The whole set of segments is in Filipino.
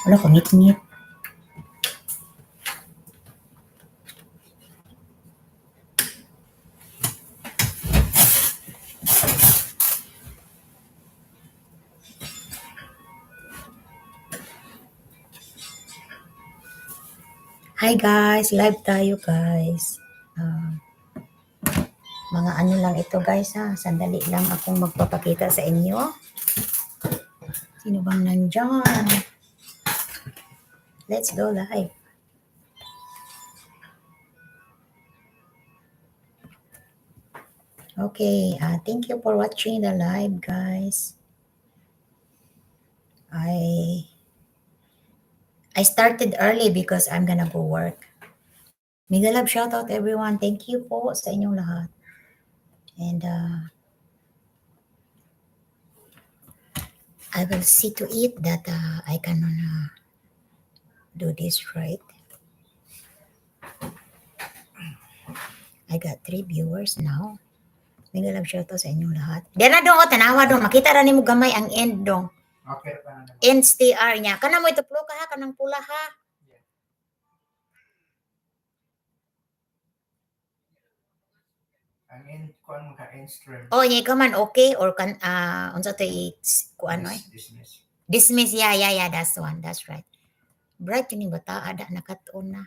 Wala, pangit-ngit. Hi guys, live tayo guys. Mga ano lang ito guys ha, sandali lang akong magpapakita sa inyo. Sino bang nandyan? Let's go live. Okay, thank you for watching the live guys. I started early because I'm gonna go work. Mega love shout out everyone. Thank you po sa inyong lahat. And I will see to it that I can do this right. I got 3 viewers now. Mega love shout out sa inyong lahat. Dira dong, tanawa dong. Makita ra nimo gamay ang end dong. Okay pa na. End STR niya. Kana mo ituplo ka ha, kanang pula ha. Ang in kuan ka instrument. Oh, niya ka man okay or kan unsa to kuan no? Dismiss. Dismiss, yeah, that's one. That's right. Bright yun yung bata, ada nakatuon na.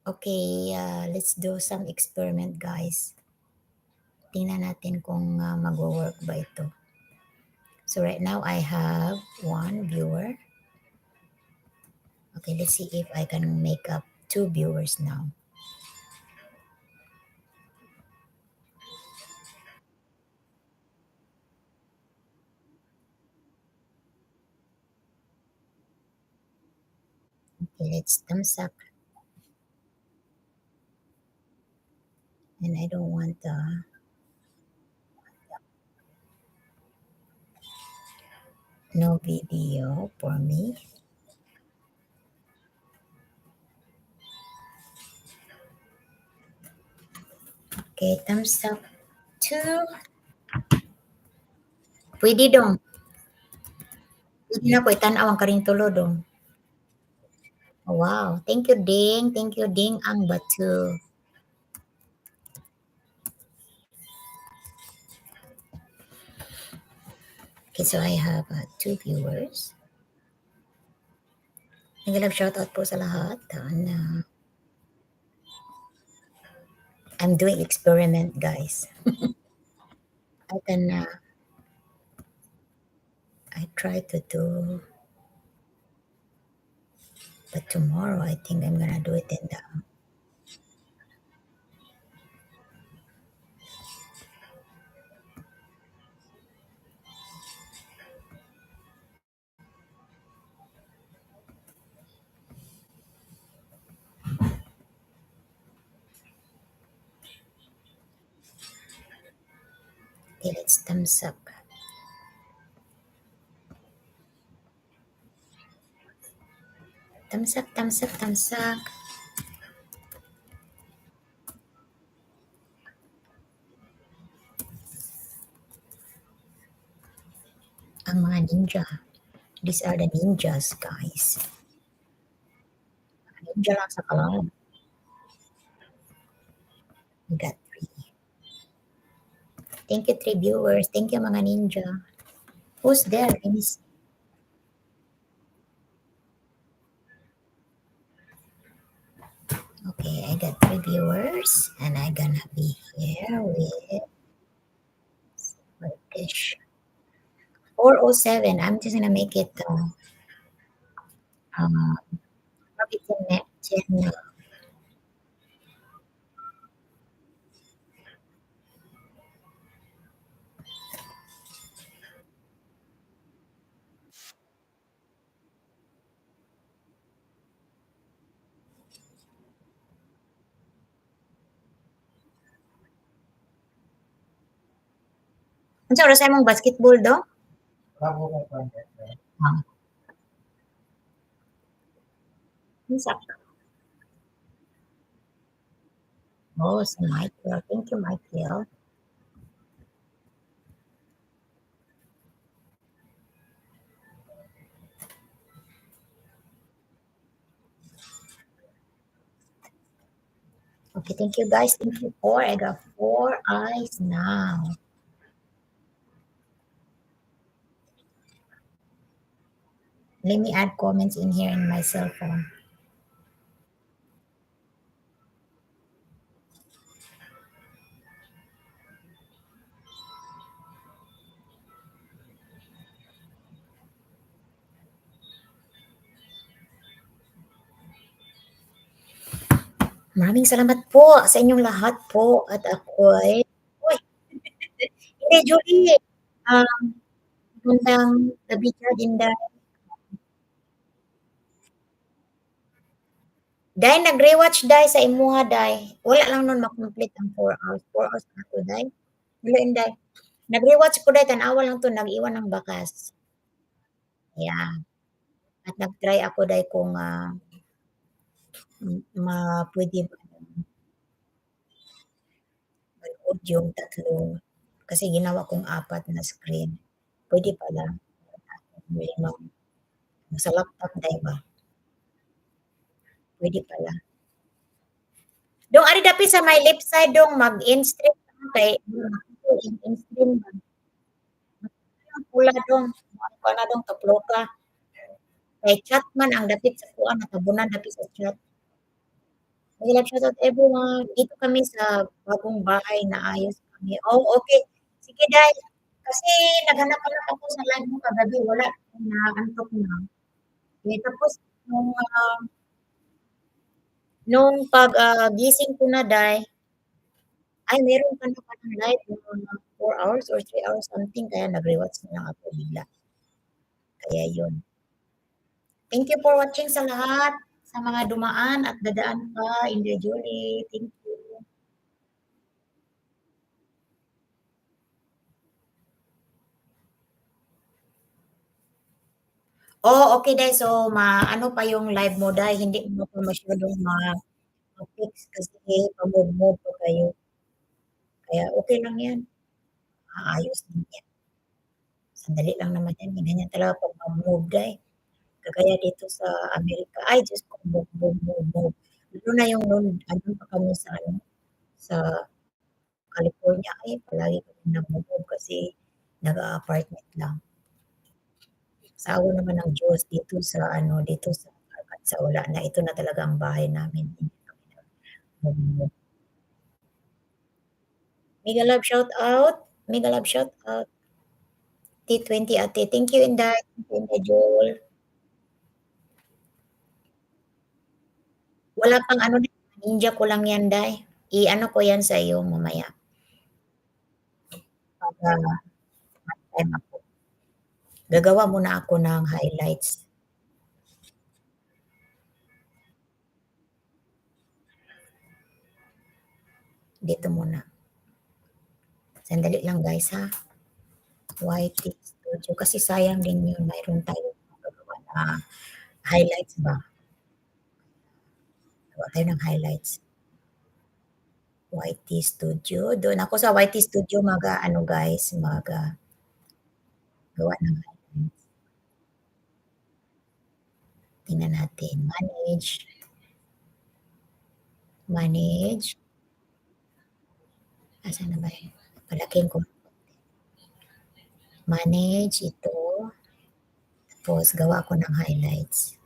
Okay, let's do some experiment guys. Tingnan natin kung mag-work ba ito. So right now I have 1 viewer. Okay, let's see if I can make up 2 viewers now. Okay, let's thumbs up. And I don't want no video for me. Okay, thumbs up 2. Pwede dong. Pwede na ko itanaw ang karing tulo dong. Wow, thank you Ding. Thank you Ding ang batu. Okay, so I have 2 viewers. Nag-love shoutout po sa lahat. I'm doing experiment, guys. I can, I try to do, but tomorrow I think I'm gonna do it in the, okay, let's thumbs up. Thumbs up, thumbs up, thumbs up. Ang mga ninja. These are the ninjas, guys. Ninja lang sa kalam. We got 3. Thank you 3 viewers. Thank you mga ninja. Who's there? Let me see. Okay, I got 3 viewers and I'm gonna be here with Turkish 407. I'm just gonna make it probably 10. Unsa oras imong basketball do? Bago ko pa na. Unsa? Oh, si Michael. Thank you, Michael. Okay, thank you guys. Thank you for. I got 4 eyes now. Let me add comments in here in my cell phone. Maraming salamat po sa inyong lahat po at ako ay uy, hindi Julie, magandang gabi ka din Day. Day, nag-rewatch Day sa imuha Day. Wala lang nun ma-complete ang 4 hours. 4 hours na to Day. Wala Day. Nag-rewatch ko Day, tanawa lang to, nag-iwan ng bakas. Yeah. At nag-try ako Day kung pwede manood yung tatlong kasi ginawa kong 4 na screen. Pwede pala. Minimum. Sa laptop Day ba? Pwede pala. Dong ari dapit sa my left side dong mag-end stream kay end stream ba. Ang pula dong. Ano na dong taploka. Kay chat man ang dapit sa kuan natabunan dapit sa chat. Mag-live shoutout everyone. Dito kami sa bagong bahay na ayos kami. Oh, okay. Sige Day. Kasi naghanap-hanap ako sa live mo kagabi wala naantok na. Eh, tapos nung gising ko na Day, ay meron pa na palang live mga 4 hours or 3 hours something kaya nag-rewatch na lang ako bigla. Kaya yun. Thank you for watching sa lahat, sa mga dumaan at dadaan pa. Inday Julie, thank you. Oh, okay Day. So, ano pa yung live mo Day, hindi mo pa masyadong ma-fix kasi pa-move-move pa kayo. Kaya okay lang yan. Aayos din yan. Sandali lang naman yan. Ganyan talaga pag ma-move Day. Kagaya dito sa Amerika, ay Diyos ko, move, move, move, move. Lalo na yung noon, andun pa kami sa California, ay palagi kami nag-move kasi nag-a-apartment lang. Sa awa naman ng Diyos dito sa dito sa wala na, ito na talaga ang bahay namin. Hindi kami nag-move. Mega love shout out. Mega love shout out. T20 ate. Thank you, Inday. Thank you, Inday Joel. Wala pang ninja ko lang yan, Day. I-ano ko yan sa iyo mamaya. Pag time ako. Gagawa muna ako ng highlights. Dito muna. Sandali lang guys ha. YT Studio. Kasi sayang din yun. Mayroon tayong gagawa na highlights ba? Gawa tayo ng highlights. YT Studio. Doon ako sa YT Studio guys, gawa ng highlights. Tingnan natin. Manage. Asan na ba yun? Palaking ko. Manage ito. Tapos gawa ko ng highlights.